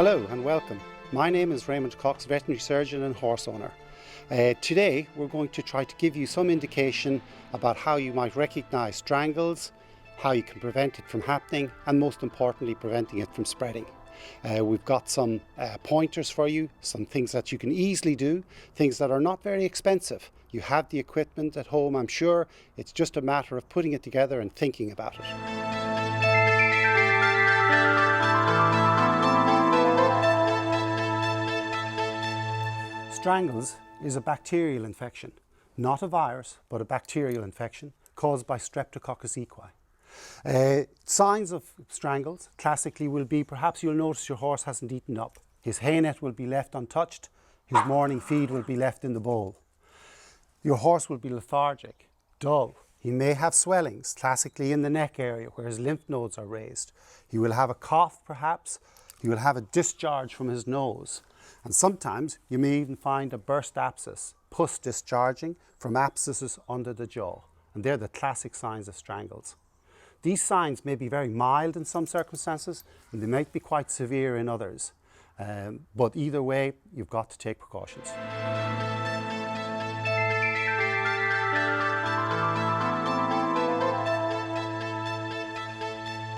Hello and welcome. My name is Raymond, veterinary surgeon and horse owner. Today we're going to try to give you some indication about how you might recognise strangles, how you can prevent it from happening, and most importantly preventing it from spreading. We've got some pointers for you, some things that you can easily do, things that are not very expensive. You have the equipment at home, I'm sure. It's just a matter of putting it together and thinking about it. Strangles is a bacterial infection, not a virus, but a bacterial infection caused by Streptococcus equi. Signs of strangles classically will be, perhaps you'll notice your horse hasn't eaten up. His hay net will be left untouched. His morning feed will be left in the bowl. Your horse will be lethargic, dull. He may have swellings, classically in the neck area where his lymph nodes are raised. He will have a cough perhaps. He will have a discharge from his nose. And sometimes you may even find a burst abscess, pus discharging from abscesses under the jaw. And they're the classic signs of strangles. These signs may be very mild in some circumstances and they might be quite severe in others. But either way, you've got to take precautions.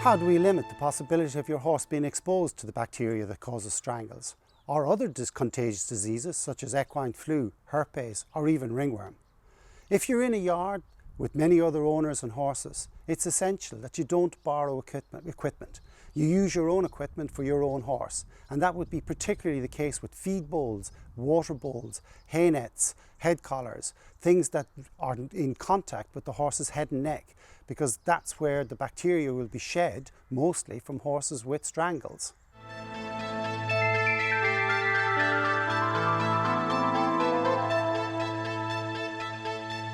How do we limit the possibility of your horse being exposed to the bacteria that causes strangles, or other contagious diseases such as equine flu, herpes, or even ringworm? If you're in a yard with many other owners and horses, it's essential that you don't borrow equipment. You use your own equipment for your own horse, and that would be particularly the case with feed bowls, water bowls, hay nets, head collars, things that are in contact with the horse's head and neck, because that's where the bacteria will be shed, mostly from horses with strangles.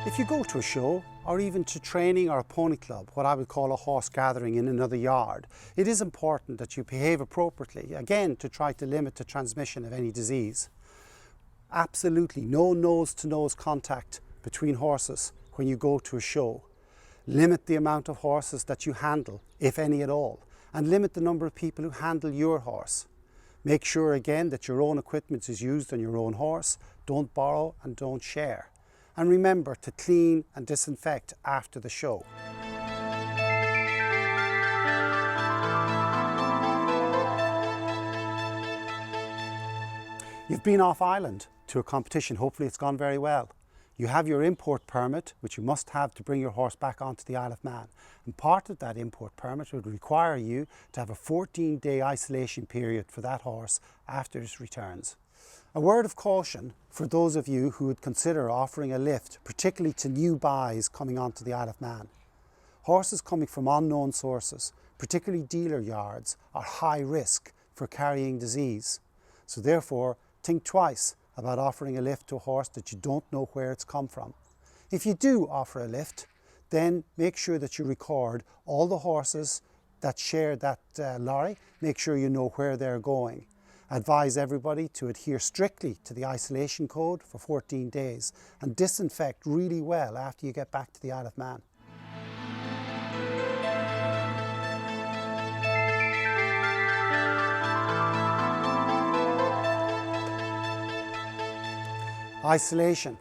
If you go to a show, or even to training or a pony club, what I would call a horse gathering in another yard, it is important that you behave appropriately, again to try to limit the transmission of any disease. Absolutely no nose-to-nose contact between horses when you go to a show. Limit the amount of horses that you handle, if any at all, and limit the number of people who handle your horse. Make sure again that your own equipment is used on your own horse. Don't borrow and don't share. And remember to clean and disinfect after the show. You've been off island to a competition, hopefully it's gone very well. You have your import permit, which you must have to bring your horse back onto the Isle of Man. And part of that import permit would require you to have a 14-day isolation period for that horse after it returns. A word of caution for those of you who would consider offering a lift, particularly to new buys coming onto the Isle of Man. Horses coming from unknown sources, particularly dealer yards, are high risk for carrying disease. So therefore, think twice about offering a lift to a horse that you don't know where it's come from. If you do offer a lift, then make sure that you record all the horses that share that lorry. Make sure you know where they're going. Advise everybody to adhere strictly to the isolation code for 14 days and disinfect really well after you get back to the Isle of Man. Isolation,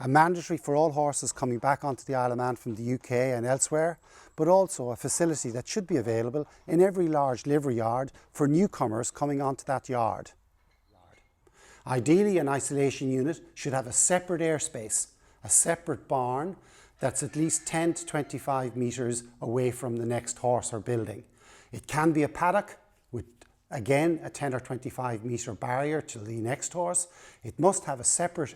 mandatory for all horses coming back onto the Isle of Man from the UK and elsewhere, but also a facility that should be available in every large livery yard for newcomers coming onto that yard. Ideally, an isolation unit should have a separate airspace, a separate barn that's at least 10 to 25 metres away from the next horse or building. It can be a paddock with, again, a 10 or 25 metre barrier to the next horse. It must have a separate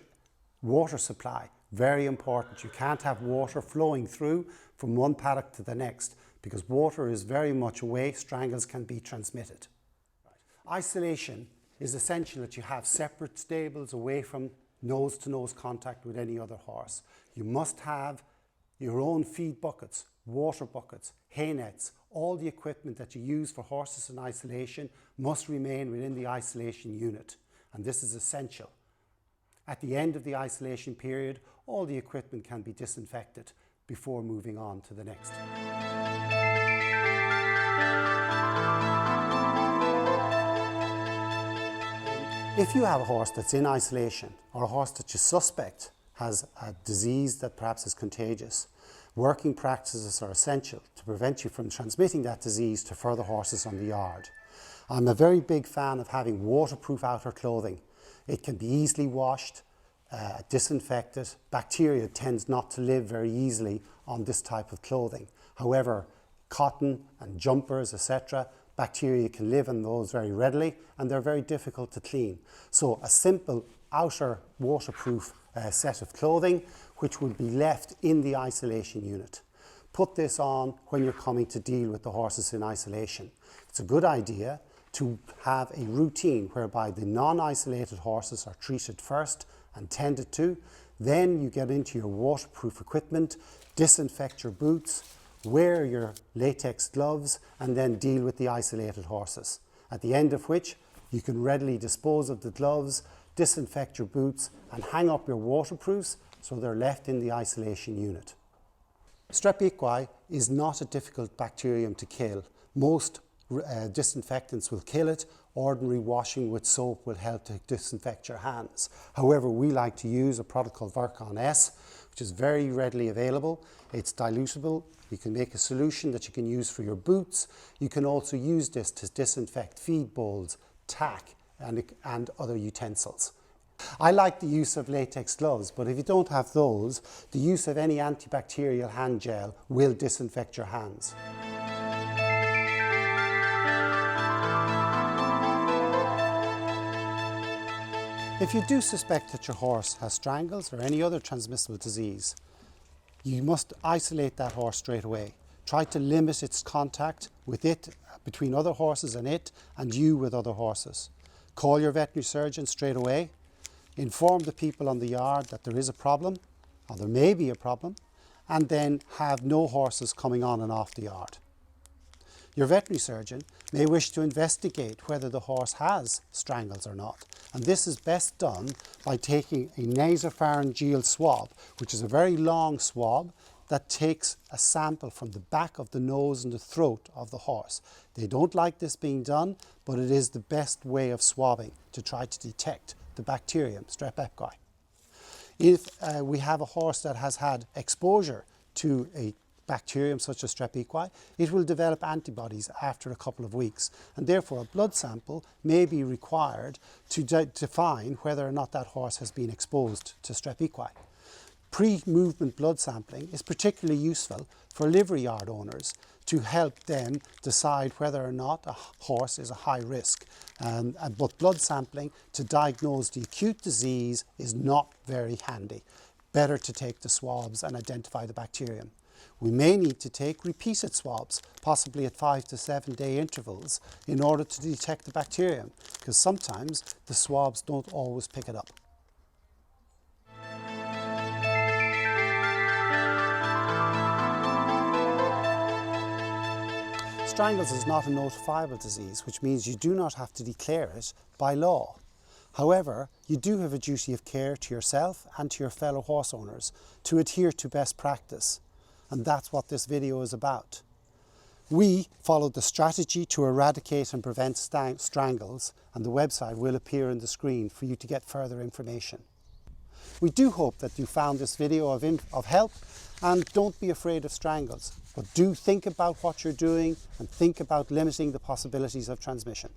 water supply, very important. You can't have water flowing through from one paddock to the next because water is very much away, strangles can be transmitted. Isolation is essential that you have separate stables away from nose-to-nose contact with any other horse. You must have your own feed buckets, water buckets, hay nets, all the equipment that you use for horses in isolation must remain within the isolation unit, and this is essential. At the end of the isolation period, all the equipment can be disinfected before moving on to the next. If you have a horse that's in isolation or a horse that you suspect has a disease that perhaps is contagious, working practices are essential to prevent you from transmitting that disease to further horses on the yard. I'm a very big fan of having waterproof outer clothing. It can be easily washed, disinfected. Bacteria tends not to live very easily on this type of clothing. However, cotton and jumpers, etc., bacteria can live in those very readily and they're very difficult to clean. So a simple outer waterproof set of clothing which would be left in the isolation unit. Put this on when you're coming to deal with the horses in isolation. It's a good idea to have a routine whereby the non-isolated horses are treated first and tended to. Then you get into your waterproof equipment, disinfect your boots, wear your latex gloves, and then deal with the isolated horses. At the end of which, you can readily dispose of the gloves, disinfect your boots, and hang up your waterproofs so they're left in the isolation unit. Strep equi is not a difficult bacterium to kill. Most disinfectants will kill it. Ordinary washing with soap will help to disinfect your hands. However, we like to use a product called Virkon S, which is very readily available. It's dilutable. You can make a solution that you can use for your boots. You can also use this to disinfect feed bowls, tack, and other utensils. I like the use of latex gloves, but if you don't have those, the use of any antibacterial hand gel will disinfect your hands. If you do suspect that your horse has strangles or any other transmissible disease, you must isolate that horse straight away. Try to limit its contact with it, between other horses and you with other horses. Call your veterinary surgeon straight away. Inform the people on the yard that there is a problem, or there may be a problem, and then have no horses coming on and off the yard. Your veterinary surgeon may wish to investigate whether the horse has strangles or not, and this is best done by taking a nasopharyngeal swab, which is a very long swab that takes a sample from the back of the nose and the throat of the horse. They don't like this being done, but it is the best way of swabbing to try to detect the bacterium, Strep equi. If we have a horse that has had exposure to a bacterium such as Strep equi, it will develop antibodies after a couple of weeks, and therefore a blood sample may be required to define whether or not that horse has been exposed to Strep equi. Pre-movement blood sampling is particularly useful for livery yard owners to help them decide whether or not a horse is a high risk. But blood sampling to diagnose the acute disease is not very handy. Better to take the swabs and identify the bacterium. We may need to take repeated swabs, possibly at 5 to 7 day intervals, in order to detect the bacterium, because sometimes the swabs don't always pick it up. Strangles is not a notifiable disease, which means you do not have to declare it by law. However, you do have a duty of care to yourself and to your fellow horse owners to adhere to best practice. And that's what this video is about. We followed the strategy to eradicate and prevent strangles, and the website will appear on the screen for you to get further information. We do hope that you found this video of help, and don't be afraid of strangles, but do think about what you're doing and think about limiting the possibilities of transmission.